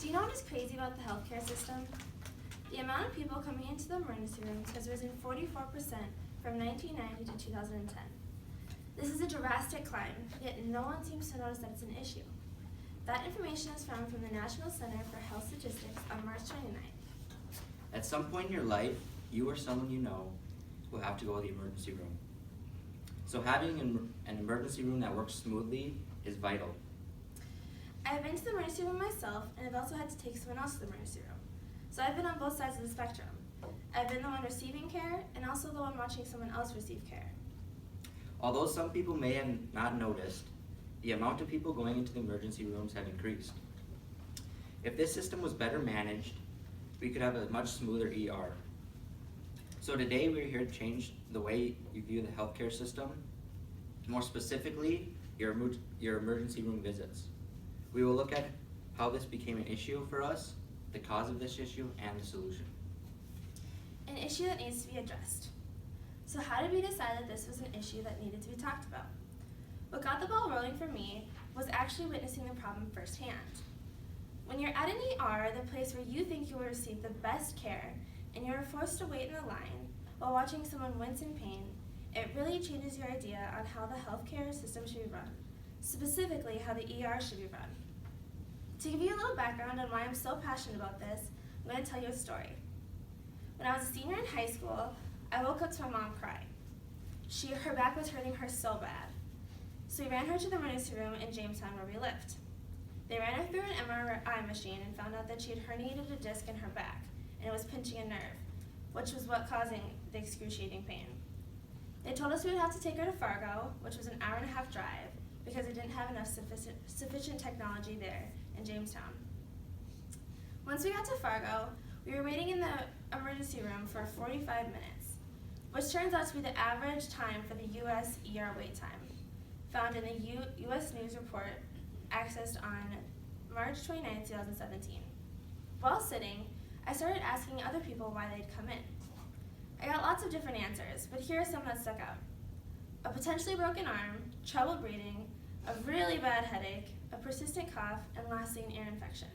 Do you know what is crazy about the healthcare system? The amount of people coming into the emergency rooms has risen 44% from 1990 to 2010. This is a drastic climb, yet no one seems to notice that it's an issue. That information is found from the National Center for Health Statistics on March 29th. At some point in your life, you or someone you know will have to go to the emergency room. So having an emergency room that works smoothly is vital. I've been to the emergency room myself, and I've also had to take someone else to the emergency room. So I've been on both sides of the spectrum. I've been the one receiving care, and also the one watching someone else receive care. Although some people may have not noticed, the amount of people going into the emergency rooms have increased. If this system was better managed, we could have a much smoother ER. So today we're here to change the way you view the healthcare system, more specifically, your emergency room visits. We will look at how this became an issue for us, the cause of this issue, and the solution. An issue that needs to be addressed. So how did we decide that this was an issue that needed to be talked about? What got the ball rolling for me was actually witnessing the problem firsthand. When you're at an ER, the place where you think you will receive the best care, and you're forced to wait in a line while watching someone wince in pain, it really changes your idea on how the healthcare system should be run, specifically how the ER should be run. To give you a little background on why I'm so passionate about this, I'm going to tell you a story. When I was a senior in high school, I woke up to my mom crying. Her back was hurting her so bad. So we ran her to the emergency room in Jamestown where we lived. They ran her through an MRI machine and found out that she had herniated a disc in her back, and it was pinching a nerve, which was what causing the excruciating pain. They told us we would have to take her to Fargo, which was an hour-and-a-half drive, because they didn't have enough sufficient technology there in Jamestown. Once we got to Fargo, we were waiting in the emergency room for 45 minutes, which turns out to be the average time for the U.S. ER wait time, found in the U.S. News Report accessed on March 29, 2017. While sitting, I started asking other people why they'd come in. I got lots of different answers, but here are some that stuck out. A potentially broken arm, trouble breathing, a really bad headache, a persistent cough, and lastly an ear infection.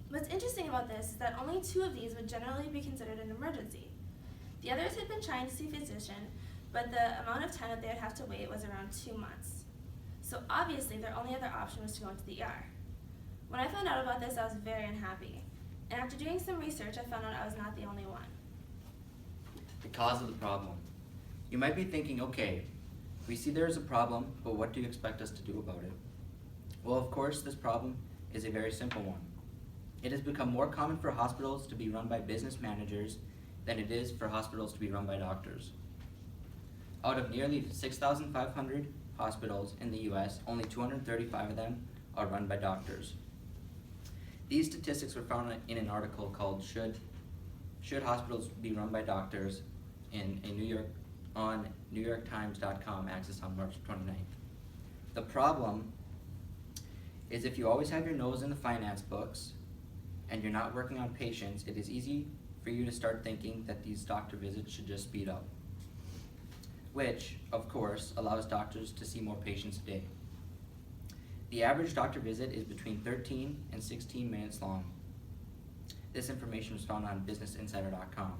What's interesting about this is that only 2 of these would generally be considered an emergency. The others had been trying to see a physician, but the amount of time that they would have to wait was around 2 months. So obviously their only other option was to go into the ER. When I found out about this, I was very unhappy. And after doing some research, I found out I was not the only one. The cause of the problem. You might be thinking, okay, we see there's a problem, but what do you expect us to do about it? Well, of course, this problem is a very simple one. It has become more common for hospitals to be run by business managers than it is for hospitals to be run by doctors. Out of nearly 6,500 hospitals in the US, only 235 of them are run by doctors. These statistics were found in an article called Should Hospitals Be Run by Doctors in on NewYorkTimes.com, accessed on March 29th. The problem is if you always have your nose in the finance books and you're not working on patients, it is easy for you to start thinking that these doctor visits should just speed up, which, of course, allows doctors to see more patients a day. The average doctor visit is between 13 and 16 minutes long. This information was found on BusinessInsider.com.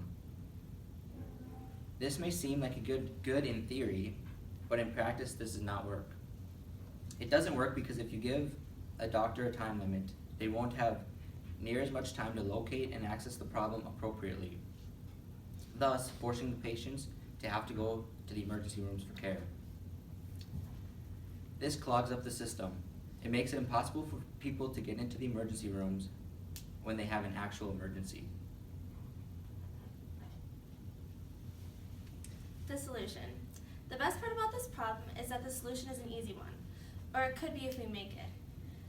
This may seem like a good in theory, but in practice this does not work. It doesn't work because if you give a doctor a time limit, they won't have near as much time to locate and access the problem appropriately, thus forcing the patients to have to go to the emergency rooms for care. This clogs up the system. It makes it impossible for people to get into the emergency rooms when they have an actual emergency. The solution. The best part about this problem is that the solution is an easy one, or it could be if we make it.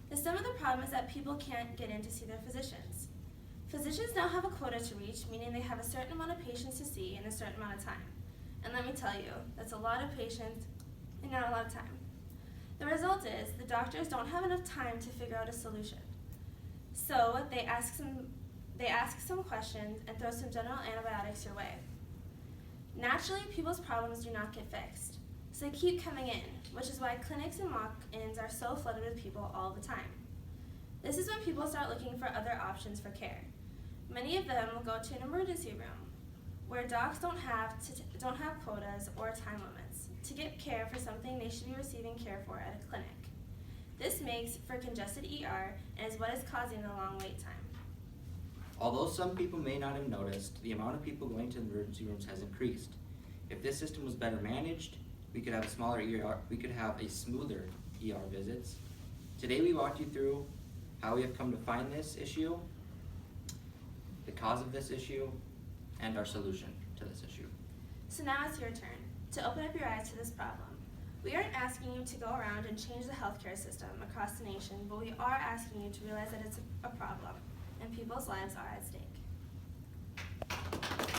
The sum of the problem is that people can't get in to see their physicians. Physicians now have a quota to reach, meaning they have a certain amount of patients to see in a certain amount of time. And let me tell you, that's a lot of patients and not a lot of time. The result is the doctors don't have enough time to figure out a solution. So they ask some questions and throw some general antibiotics your way. Naturally, people's problems do not get fixed, so they keep coming in, which is why clinics and walk-ins are so flooded with people all the time. This is when people start looking for other options for care. Many of them will go to an emergency room, where docs don't have quotas or time limits to get care for something they should be receiving care for at a clinic. This makes for congested ER and is what is causing the long wait time. Although some people may not have noticed, the amount of people going to emergency rooms has increased. If this system was better managed, we could have a smaller ER, we could have a smoother ER visits. Today we walked you through how we have come to find this issue, the cause of this issue, and our solution to this issue. So now it's your turn to open up your eyes to this problem. We aren't asking you to go around and change the healthcare system across the nation, but we are asking you to realize that it's a problem and people's lives are at stake.